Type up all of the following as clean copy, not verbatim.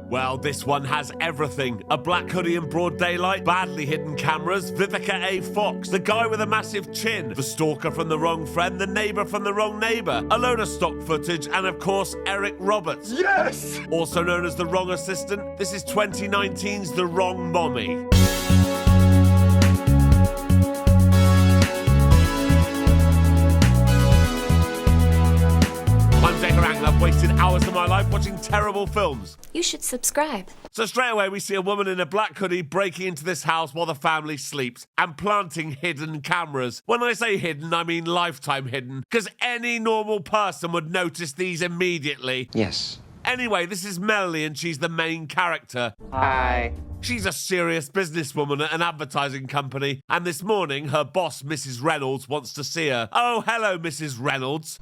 Well, this one has everything. A black hoodie in broad daylight, badly hidden cameras, Vivica A Fox, the guy with a massive chin, the stalker from the wrong friend, the neighbour from the wrong neighbour, a load of stock footage, and of course, Eric Roberts. Yes! Also known as the wrong assistant, this is 2019's The Wrong Mommy. I'm Jay Harangue and I've wasted hours of my life watching terrible films. You should subscribe. So straight away we see a woman in a black hoodie breaking into this house while the family sleeps and planting hidden cameras. When I say hidden, I mean lifetime hidden, because any normal person would notice these immediately. Yes. Anyway, this is Melanie and she's the main character. Hi. She's a serious businesswoman at an advertising company, and this morning her boss, Mrs. Reynolds, wants to see her. Oh, hello, Mrs. Reynolds.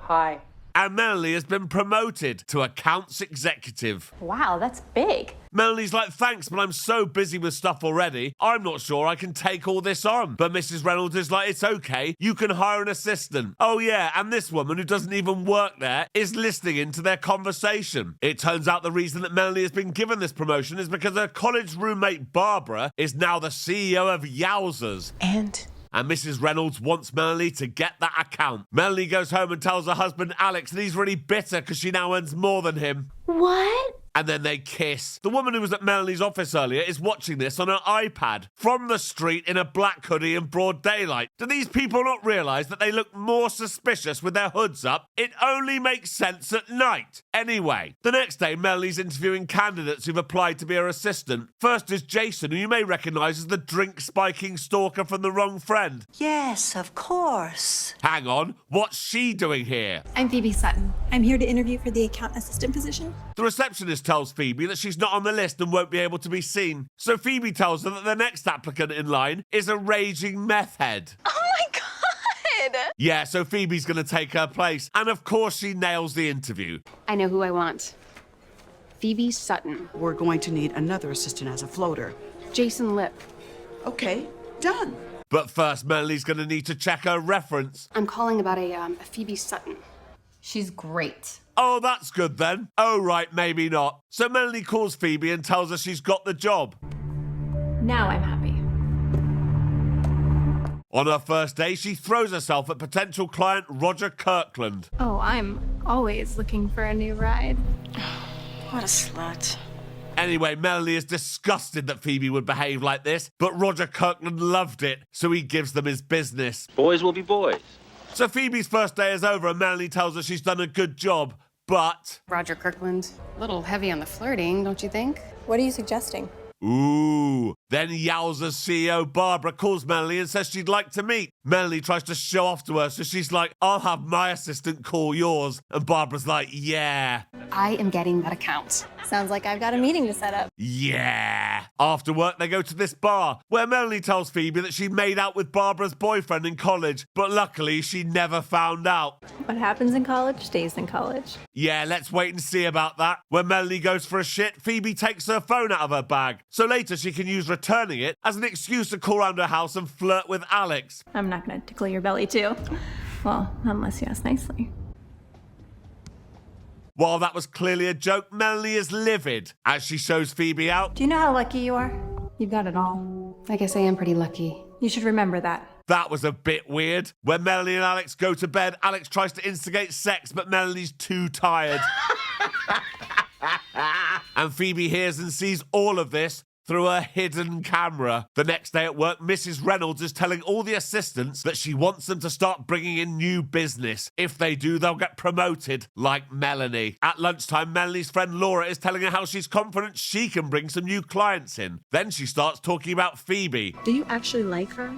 Hi. And Melanie has been promoted to accounts executive. Wow, that's big. Melanie's like, thanks, but I'm so busy with stuff already, I'm not sure I can take all this on. But Mrs. Reynolds is like, it's okay, you can hire an assistant. Oh yeah, and this woman who doesn't even work there is listening into their conversation. It turns out the reason that Melanie has been given this promotion is because her college roommate Barbara is now the CEO of Yowzers. And Mrs. Reynolds wants Melanie to get that account. Melanie goes home and tells her husband Alex that he's really bitter because she now earns more than him. What? And then they kiss. The woman who was at Melanie's office earlier is watching this on her iPad from the street in a black hoodie in broad daylight. Do these people not realise that they look more suspicious with their hoods up? It only makes sense at night. Anyway, the next day, Melanie's interviewing candidates who've applied to be her assistant. First is Jason, who you may recognise as the drink-spiking stalker from The Wrong Friend. Yes, of course. Hang on, what's she doing here? I'm Phoebe Sutton. I'm here to interview for the account assistant position. The receptionist tells Phoebe that she's not on the list and won't be able to be seen. So Phoebe tells her that the next applicant in line is a raging meth head. Oh my god! Yeah, so Phoebe's gonna take her place. And of course she nails the interview. I know who I want. Phoebe Sutton. We're going to need another assistant as a floater. Jason Lip. Okay, done. But first, Melanie's gonna need to check her reference. I'm calling about a Phoebe Sutton. She's great. Oh, that's good then. Oh, right, maybe not. So Melanie calls Phoebe and tells her she's got the job. Now I'm happy. On her first day, she throws herself at potential client Roger Kirkland. Oh, I'm always looking for a new ride. What a slut. Anyway, Melanie is disgusted that Phoebe would behave like this, but Roger Kirkland loved it, so he gives them his business. Boys will be boys. So Phoebe's first day is over and Melanie tells her she's done a good job, but... Roger Kirkland. A little heavy on the flirting, don't you think? What are you suggesting? Ooh. Then Yowzer's CEO Barbara calls Melanie and says she'd like to meet. Melanie tries to show off to her, so she's like, I'll have my assistant call yours. And Barbara's like, yeah. I am getting that account. Sounds like I've got a meeting to set up. Yeah. After work, they go to this bar, where Melanie tells Phoebe that she made out with Barbara's boyfriend in college, but luckily she never found out. What happens in college stays in college. Yeah, let's wait and see about that. When Melanie goes for a shit, Phoebe takes her phone out of her bag, so later she can use returning it as an excuse to call around her house and flirt with Alex. I'm not gonna tickle your belly too. Well, unless you ask nicely. While that was clearly a joke, Melanie is livid as she shows Phoebe out. Do you know how lucky you are? You've got it all. I guess I am pretty lucky. You should remember that. That was a bit weird. When Melanie and Alex go to bed, Alex tries to instigate sex, but Melanie's too tired. And Phoebe hears and sees all of this through a hidden camera. The next day at work, Mrs. Reynolds is telling all the assistants that she wants them to start bringing in new business. If they do, they'll get promoted, like Melanie. At lunchtime, Melanie's friend Laura is telling her how she's confident she can bring some new clients in. Then she starts talking about Phoebe. Do you actually like her?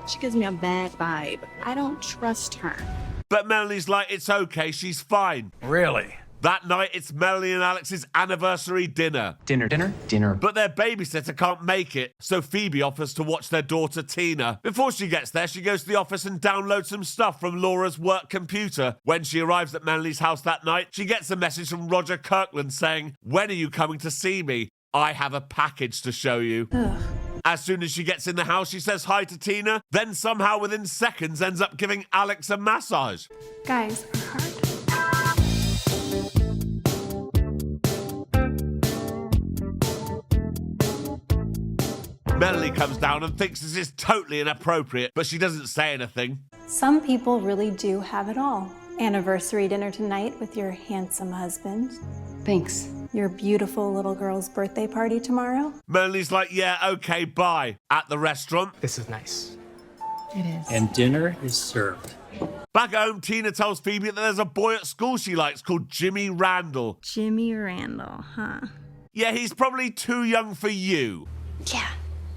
She gives me a bad vibe. I don't trust her. But Melanie's like, it's okay, she's fine. Really? That night, it's Melanie and Alex's anniversary dinner. Dinner. But their babysitter can't make it, so Phoebe offers to watch their daughter Tina. Before she gets there, she goes to the office and downloads some stuff from Laura's work computer. When she arrives at Melanie's house that night, she gets a message from Roger Kirkland saying, "When are you coming to see me? I have a package to show you." Ugh. As soon as she gets in the house, she says hi to Tina, then somehow within seconds ends up giving Alex a massage. Guys, hard. Melanie comes down and thinks this is totally inappropriate, but she doesn't say anything. Some people really do have it all. Anniversary dinner tonight with your handsome husband. Thanks. Your beautiful little girl's birthday party tomorrow. Melanie's like, yeah, okay, bye. At the restaurant. This is nice. It is. And dinner is served. Back at home, Tina tells Phoebe that there's a boy at school she likes called Jimmy Randall. Jimmy Randall, huh? Yeah, he's probably too young for you. Yeah.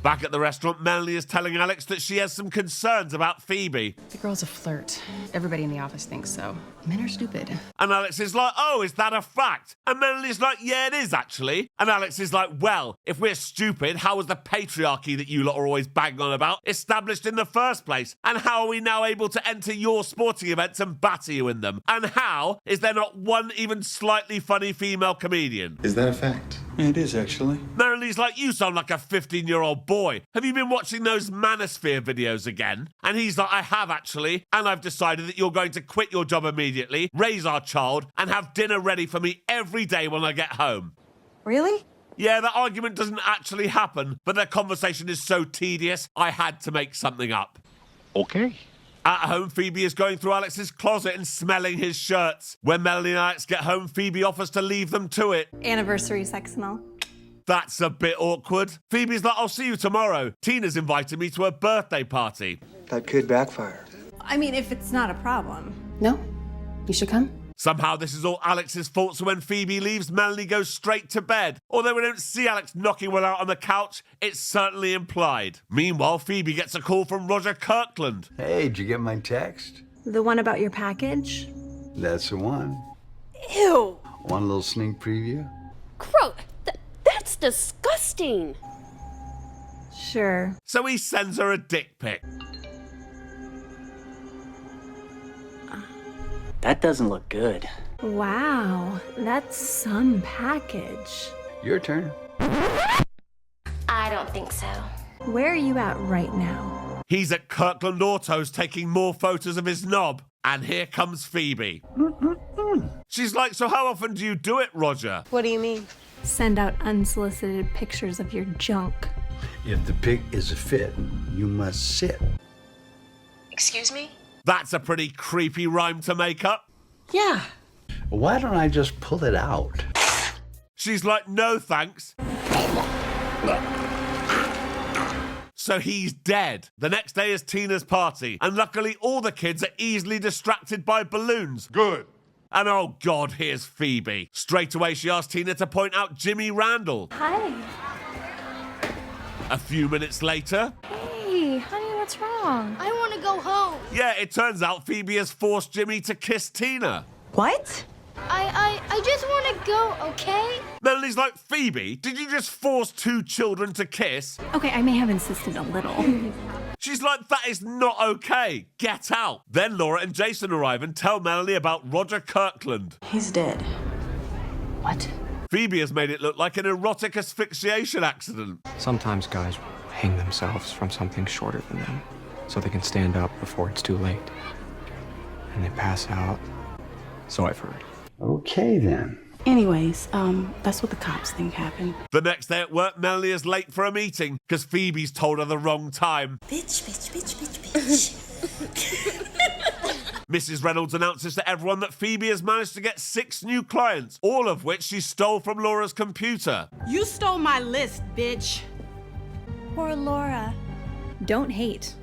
Back at the restaurant, Melanie is telling Alex that she has some concerns about Phoebe. The girl's a flirt. Everybody in the office thinks so. Men are stupid. And Alex is like, oh, is that a fact? And Melanie's like, yeah, it is actually. And Alex is like, well, if we're stupid, how was the patriarchy that you lot are always banging on about established in the first place? And how are we now able to enter your sporting events and batter you in them? And how is there not one even slightly funny female comedian? Is that a fact? It is, actually. Melanie's like, you sound like a 15-year-old boy. Have you been watching those Manosphere videos again? And he's like, I have actually. And I've decided that you're going to quit your job immediately, raise our child, and have dinner ready for me every day when I get home. Really? Yeah, the argument doesn't actually happen, but their conversation is so tedious, I had to make something up. Okay. At home, Phoebe is going through Alex's closet and smelling his shirts. When Melanie and Alex get home, Phoebe offers to leave them to it. Anniversary sex and all. That's a bit awkward. Phoebe's like, I'll see you tomorrow. Tina's invited me to her birthday party. That could backfire. I mean, if it's not a problem. No, you should come. Somehow this is all Alex's fault, so when Phoebe leaves, Melanie goes straight to bed. Although we don't see Alex knocking one out on the couch, it's certainly implied. Meanwhile, Phoebe gets a call from Roger Kirkland. Hey, did you get my text? The one about your package? That's the one. Ew. One little sneak preview? Gross. That's disgusting. Sure. So he sends her a dick pic. That doesn't look good. Wow, that's some package. Your turn. I don't think so. Where are you at right now? He's at Kirkland Autos taking more photos of his knob. And here comes Phoebe. She's like, so how often do you do it, Roger? What do you mean? Send out unsolicited pictures of your junk. If the pic is a fit, you must sit. Excuse me? That's a pretty creepy rhyme to make up. Yeah. Why don't I just pull it out? She's like, no thanks. So he's dead. The next day is Tina's party, and luckily all the kids are easily distracted by balloons. Good. And oh God, here's Phoebe. Straight away she asks Tina to point out Jimmy Randall. Hi. A few minutes later, Hey, honey, what's wrong? I want to go home. yeah, it turns out Phoebe has forced Jimmy to kiss Tina. What? I just want to go, okay? Melanie's like, Phoebe, did you just force two children to kiss? Okay, I may have insisted a little. She's like, that is not okay. Get out. Then Laura and Jason arrive and tell Melanie about Roger Kirkland. He's dead. What? Phoebe has made it look like an erotic asphyxiation accident. Sometimes guys hang themselves from something shorter than them so they can stand up before it's too late. And they pass out. So I've heard. Okay, then. Anyways, that's what the cops think happened. The next day at work, Melanie is late for a meeting because Phoebe's told her the wrong time. Bitch, bitch, bitch, bitch, bitch. Mrs. Reynolds announces to everyone that Phoebe has managed to get 6 new clients, all of which she stole from Laura's computer. You stole my list, bitch. Poor Laura. Don't hate.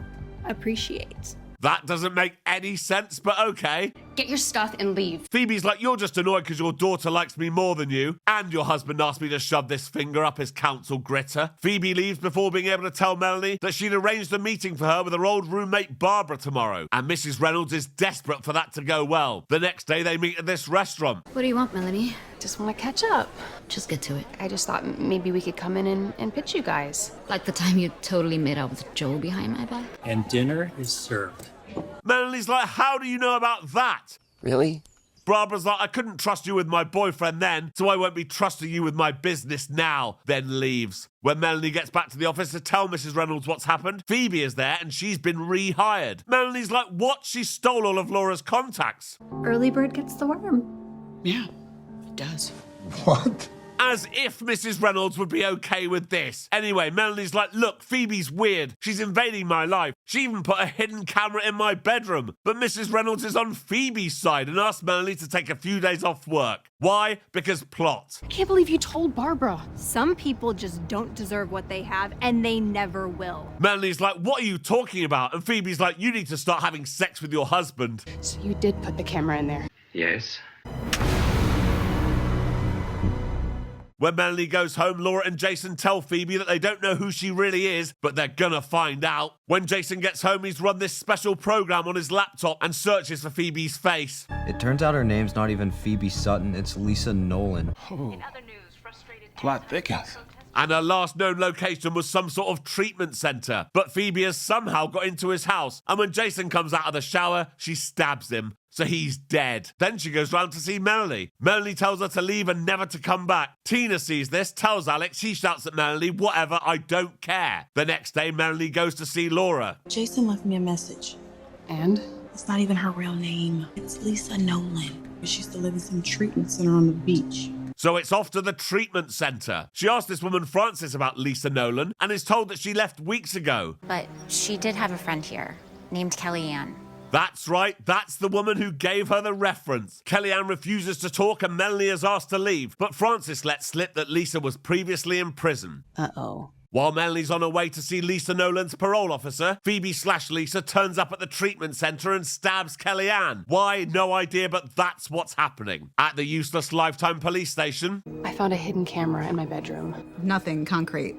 Appreciate. That doesn't make any sense, but okay. Get your stuff and leave. Phoebe's like, you're just annoyed because your daughter likes me more than you, and your husband asked me to shove this finger up his council gritter. Phoebe leaves before being able to tell Melanie that she'd arranged a meeting for her with her old roommate Barbara tomorrow, and Mrs. Reynolds is desperate for that to go well. The next day, they meet at this restaurant. What do you want, Melanie? Just want to catch up. Just get to it. I just thought maybe we could come in and pitch you guys. Like the time you totally made out with Joe behind my back. And dinner is served. Melanie's like, how do you know about that? Really? Barbara's like, I couldn't trust you with my boyfriend then, so I won't be trusting you with my business now. Then leaves. When Melanie gets back to the office to tell Mrs. Reynolds what's happened, Phoebe is there and she's been rehired. Melanie's like, what? She stole all of Laura's contacts. Early bird gets the worm. Yeah, it does. What? As if Mrs. Reynolds would be okay with this. Anyway, Melanie's like, look, Phoebe's weird. She's invading my life. She even put a hidden camera in my bedroom. But Mrs. Reynolds is on Phoebe's side and asked Melanie to take a few days off work. Why? Because plot. I can't believe you told Barbara. Some people just don't deserve what they have, and they never will. Melanie's like, what are you talking about? And Phoebe's like, you need to start having sex with your husband. So you did put the camera in there. Yes. When Melanie goes home, Laura and Jason tell Phoebe that they don't know who she really is, but they're gonna find out. When Jason gets home, he's run this special program on his laptop and searches for Phoebe's face. It turns out her name's not even Phoebe Sutton, it's Lisa Nolan. In other news, frustrated plot thickens. And her last known location was some sort of treatment center. But Phoebe has somehow got into his house, and when Jason comes out of the shower, she stabs him. So he's dead. Then she goes round to see Melanie. Melanie tells her to leave and never to come back. Tina sees this, tells Alex, she shouts at Melanie, whatever, I don't care. The next day, Melanie goes to see Laura. Jason left me a message. And? It's not even her real name. It's Lisa Nolan. She used to live in some treatment center on the beach. So it's off to the treatment center. She asked this woman Frances about Lisa Nolan and is told that she left weeks ago. But she did have a friend here named Kellyanne. That's right, that's the woman who gave her the reference. Kellyanne refuses to talk and Melanie is asked to leave, but Frances lets slip that Lisa was previously in prison. Uh-oh. While Melanie's on her way to see Lisa Nolan's parole officer, Phoebe/Lisa turns up at the treatment center and stabs Kellyanne. Why? No idea, but that's what's happening. At the useless Lifetime police station, I found a hidden camera in my bedroom. Nothing concrete.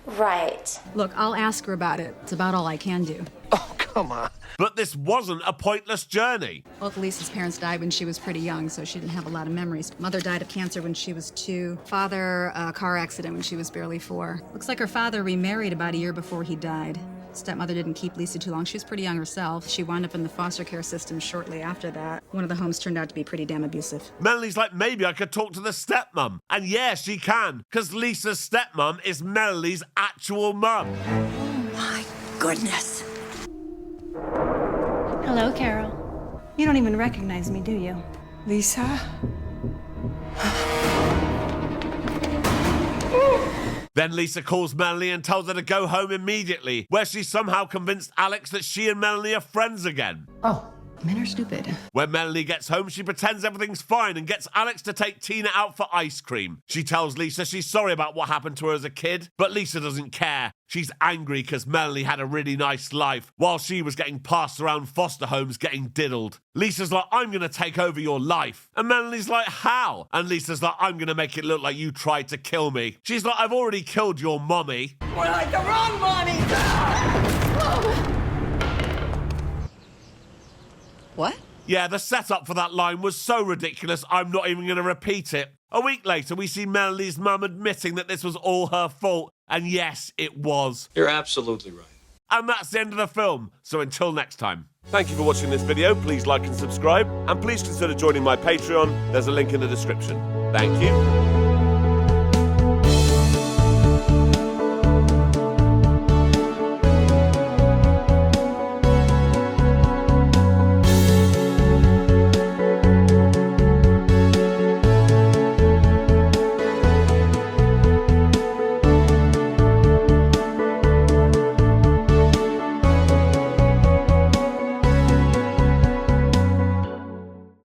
Right. Look, I'll ask her about it. It's about all I can do. Oh, come on. But this wasn't a pointless journey. Both Lisa's parents died when she was pretty young, so she didn't have a lot of memories. Mother died of cancer when she was 2. Father, a car accident when she was barely 4. Looks like her father remarried about a year before he died. Stepmother didn't keep Lisa too long. She was pretty young herself. She wound up in the foster care system shortly after that. One of the homes turned out to be pretty damn abusive. Melanie's like, maybe I could talk to the stepmom. And yeah, she can, because Lisa's stepmom is Melanie's actual mum. Oh my goodness. Hello, Carol. You don't even recognize me, do you? Lisa? Then Lisa calls Melanie and tells her to go home immediately, where she somehow convinced Alex that she and Melanie are friends again. Oh, men are stupid. When Melanie gets home, she pretends everything's fine and gets Alex to take Tina out for ice cream. She tells Lisa she's sorry about what happened to her as a kid, but Lisa doesn't care. She's angry because Melanie had a really nice life, while she was getting passed around foster homes getting diddled. Lisa's like, I'm going to take over your life. And Melanie's like, how? And Lisa's like, I'm going to make it look like you tried to kill me. She's like, I've already killed your mommy. We're like the wrong mommy! What? Yeah, the setup for that line was so ridiculous, I'm not even going to repeat it. A week later, we see Melanie's mum admitting that this was all her fault. And yes, it was. You're absolutely right. And that's the end of the film. So until next time. Thank you for watching this video. Please like and subscribe. And please consider joining my Patreon. There's a link in the description. Thank you.